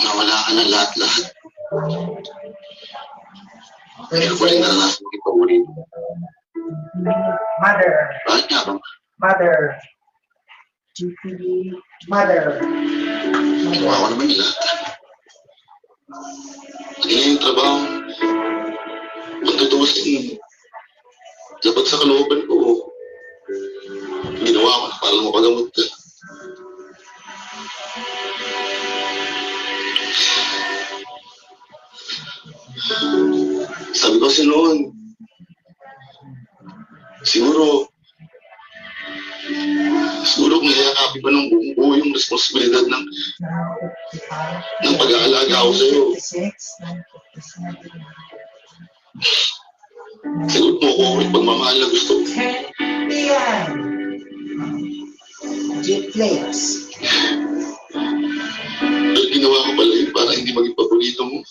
Nawala ka na lahat-lahat. Kaya ko rin naranasan ko ito ulit. Mother. Bakit nga ba? Mother. Mother. Ginawa ko naman yung lahat. Pati nga yung trabaho. Kung tutuusin, dapat sa kalooban ko, ginawa ko na para mapagamot ka. Sabi ko kasi noon, siguro kung niyakapin pa ng buong buo yung responsibilidad ng pag-aalaga ako sa'yo. Siguro mo ko yung pagmamahal na gusto ko. Pero ginawa ko pala yun para hindi maging paborito mo.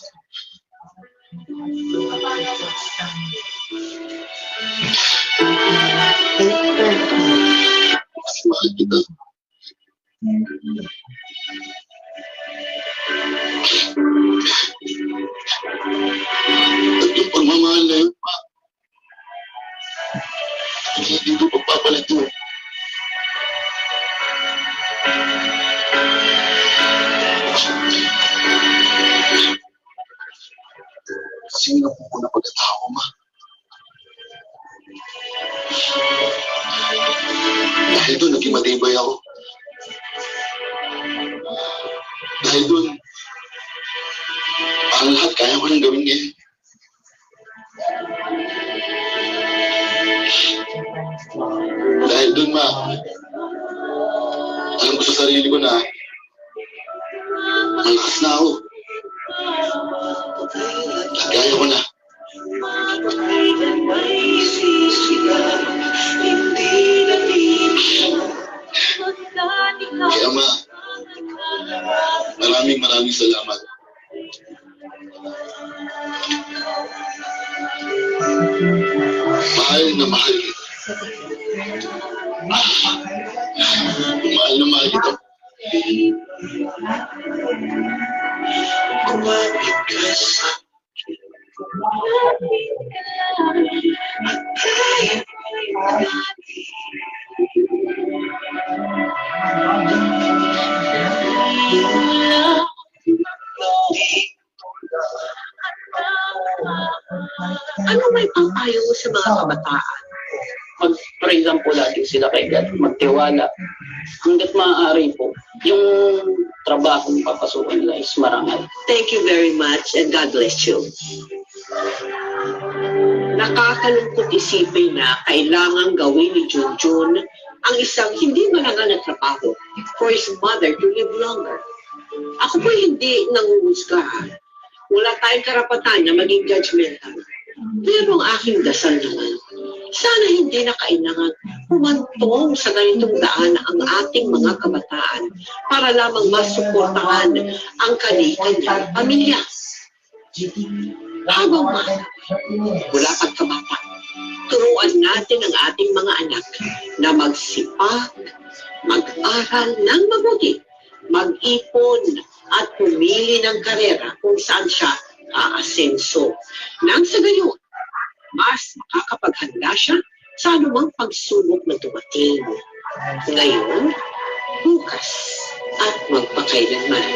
Kasi mahal kita. At yung pagmamahal na yun pa, hindi ko pagpapalit mo. Sino po ko na pagkatao, ma? Dahil doon, naging matibay ako. Dahil doon, ang lahat kaya ko nang gawin ngayon. Dahil doon, ma, alam ko sa sarili ko na malakas na ako. At kaya ko na. Kaya ma, maraming salamat. Mahal na mahal kita. Mahal na mahal kita. Kumapit ka sa ano may papayo mo sa mga kabataan? For example, lagi sila kay God, magtiwala. Hanggat maaari po, yung trabaho ng papasukan nila is marangal. Thank you very much and God bless you. Nakakalungkot isipin na kailangan gawin ni Junjun ang isang hindi marangal na trabaho for his mother to live longer. Ako po hindi nanguhusga. Wala tayong karapatan na maging judgmental. Pero ang aking dasal naman, sana hindi na kailangan humantong sa ganitong daan ang ating mga kabataan para lamang masuportahan ang kanilang pamilya. Habang mula pagkabata, turuan natin ang ating mga anak na magsipag, mag-aral ng mabuti, mag-ipon at pumili ng karera kung saan siya aasenso. Nang sa gayon, mas makakapaghanda siya sa anumang pagsubok na dumating. Ngayon, bukas, at magpakailanman.